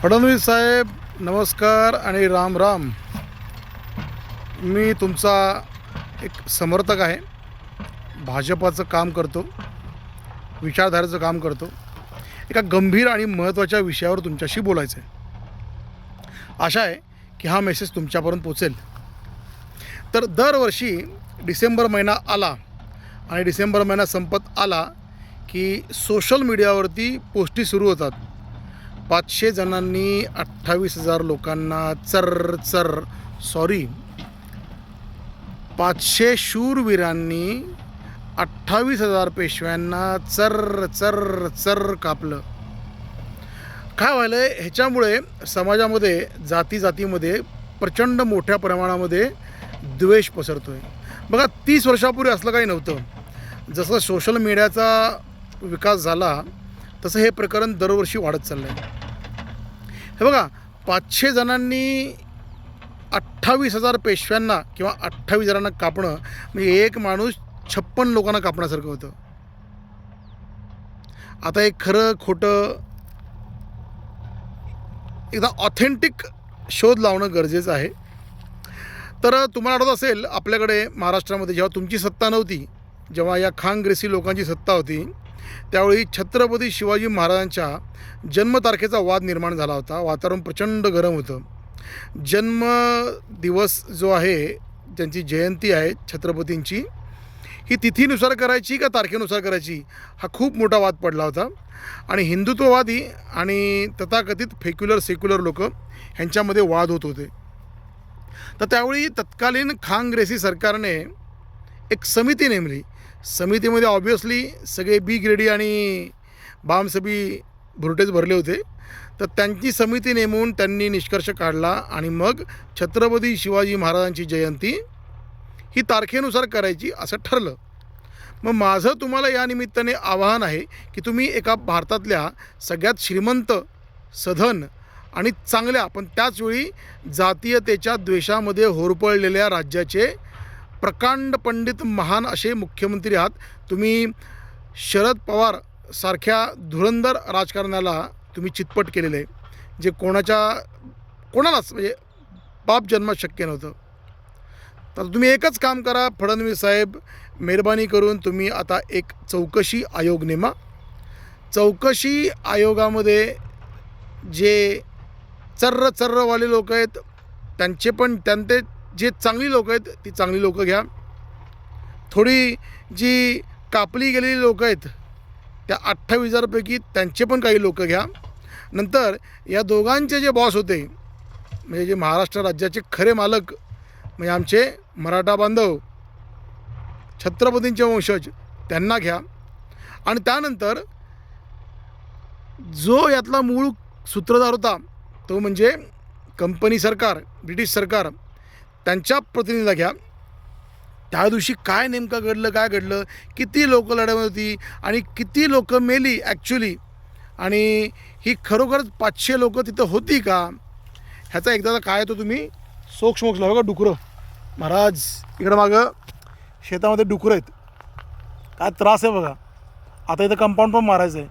फडणवीस साहेब नमस्कार आणि राम राम. मी तुमचा एक समर्थक आहे. भाजपाचं काम करतो, विचारधारेचं काम करतो. एका गंभीर आणि महत्त्वाच्या विषयावर तुमच्याशी बोलायचं आहे. आशा आहे की हा मेसेज तुमच्यापर्यंत पोचेल. तर दरवर्षी डिसेंबर महिना आला आणि डिसेंबर महिना संपत आला की सोशल मीडियावरती पोस्टी सुरू होतात. 500 जणांनी 28,000 लोकांना 500 शूरवीरांनी 28,000 पेशव्यांना चर कापलं. काय व्हायलं आहे ह्याच्यामुळे समाजामध्ये जातीमध्ये प्रचंड मोठ्या प्रमाणामध्ये द्वेष पसरतो आहे. बघा 30 वर्षापूर्वी असलं काही नव्हतं. जसं सोशल मीडियाचा विकास झाला तसं हे प्रकरण दरवर्षी वाढत चाललं आहे. हे बघा 500 जणांनी 28,000 पेशव्यांना किंवा 28 जणांना कापणं म्हणजे एक माणूस 56 लोकांना कापण्यासारखं होतं. आता एक खरं खोटं एकदा ऑथेंटिक शोध लावणं गरजेचं आहे. तर तुम्हाला आठवत असेल आपल्याकडे महाराष्ट्रामध्ये जेव्हा तुमची सत्ता नव्हती, जेव्हा या खानग्रेसी लोकांची सत्ता होती, त्यावेळी छत्रपती शिवाजी महाराजांच्या जन्मतारखेचा वाद निर्माण झाला होता. वातावरण प्रचंड गरम होतं. जन्म दिवस जो आहे, त्यांची जयंती आहे छत्रपतींची, ही तिथीनुसार करायची का तारखेनुसार करायची हा खूप मोठा वाद पडला होता. आणि हिंदुत्ववादी आणि तथाकथित सेक्युलर लोक ह्यांच्यामध्ये वाद होत होते. तर त्यावेळी तत्कालीन खानग्रेसी सरकारने एक समिती नेमली. समितीमध्ये ऑब्व्हियसली सगळे बी ग्रेडी आणि बामसबी भुरटेच भरले होते. तर त्यांची समिती नेमून त्यांनी निष्कर्ष काढला आणि मग छत्रपती शिवाजी महाराजांची जयंती ही तारखेनुसार करायची असं ठरलं. मग माझं तुम्हाला या निमित्ताने आवाहन आहे की तुम्ही एका भारतातल्या सगळ्यात श्रीमंत, सधन आणि चांगल्या पण त्याचवेळी जातीयतेच्या द्वेषामध्ये होरपळलेल्या राज्याचे प्रकांड पंडित महान असे मुख्यमंत्री आहात तुम्ही. शरद पवार सारख्या धुरंधर राजकारणाला तुम्ही चितपट केलेलं आहे, जे कोणालाच म्हणजे पाप जन्मात शक्य नव्हतं. तर तुम्ही एकच काम करा फडणवीस साहेब, मेहरबानी करून तुम्ही आता एक चौकशी आयोग नेमा. चौकशी आयोगामध्ये जे चर्रवाले लोक आहेत त्यांचे जे चांगली लोक आहेत ती चांगली लोकं घ्या. थोडी जी कापली गेलेली लोकं आहेत त्या 28,000 पैकी त्यांचे पण काही लोकं घ्या. नंतर या दोघांचे जे बॉस होते म्हणजे जे महाराष्ट्र राज्याचे खरे मालक म्हणजे आमचे मराठा बांधव, छत्रपतींचे वंशज, त्यांना घ्या. आणि त्यानंतर जो यातला मूळ सूत्रधार होता तो म्हणजे कंपनी सरकार, ब्रिटिश सरकार, त्यांच्या प्रतिनिधीला घ्या. त्या दिवशी काय नेमकं काय घडलं, किती लोकं लढवत होती आणि किती लोकं मेली ॲक्च्युली, आणि ही खरोखरच 500 लोकं तिथं होती का ह्याचा एकदा काय तो तुम्ही सोक्ष बघा. डुकरं महाराज इकडं मागं शेतामध्ये डुकरं आहेत, काय त्रास आहे बघा. आता इथं कंपाऊंड पण मारायचं आहे.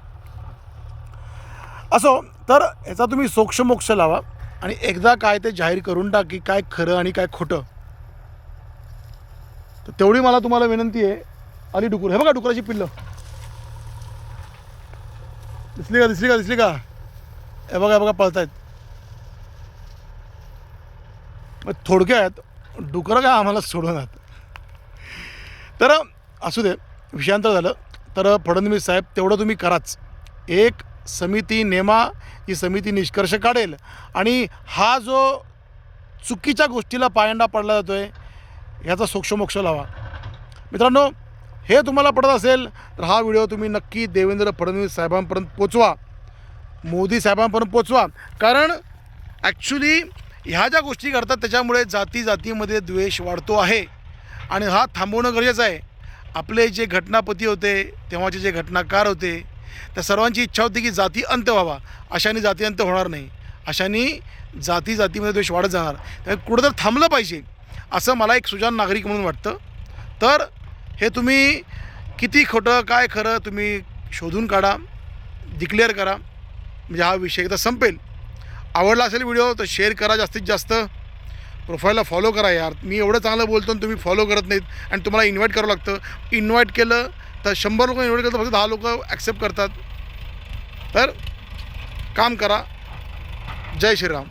असो, तर याचा तुम्ही सोक्ष लावा आणि एकदा काय ते जाहीर करून टाक की काय खरं आणि काय खोटं. तर तेवढी मला तुम्हाला विनंती आहे. आली डुकर, हे बघा डुकराची पिल्लं दिसली का? हे बघा पळतायत. मग थोडक्यात डुकरं काय आम्हाला सोडवणार. तर असू दे, विषयांतर झालं. तर फडणवीस साहेब तेवढं तुम्ही कराच. एक समिती नेमा, ही समिती निष्कर्ष काढेल आणि हा जो चुकीच्या गोष्टीला पायंडा पडला जातो आहे ह्याचा सोक्ष लावा. मित्रांनो, हे तुम्हाला पडत असेल तर हा व्हिडिओ तुम्ही नक्की देवेंद्र फडणवीस साहेबांपर्यंत पोचवा, मोदी साहेबांपर्यंत पोचवा. कारण ॲक्च्युली ह्या ज्या गोष्टी करतात त्याच्यामुळे जातीमध्ये द्वेष वाढतो आहे आणि हा थांबवणं गरजेचं आहे. आपले जे घटनापती होते, तेव्हाचे जे घटनाकार होते, त्या सर्वांची इच्छा होती की जाती अंत व्हावा. अशाने जाती अंत होणार नाही. अशाने जातीमध्ये द्वेष वाढत जाणार. त्यामुळे कुठंतरी थांबलं पाहिजे असं मला एक सुजाण नागरिक म्हणून वाटतं. तर हे तुम्ही किती खोटं काय खरं तुम्ही शोधून काढा, डिक्लेअर करा, म्हणजे हा विषय एकदा संपेल. आवडला असेल व्हिडिओ तर शेअर करा जास्तीत जास्त. प्रोफाईलला फॉलो करा यार. मी एवढं चांगलं बोलतो आणि तुम्ही फॉलो करत नाहीत आणि तुम्हाला इन्व्हाइट करावं लागतं. इन्व्हाइट केलं तर 100 लोक इन्व्हाइट केलं तर फक्त 10 लोक ॲक्सेप्ट करतात. तर काम करा. जय श्रीराम.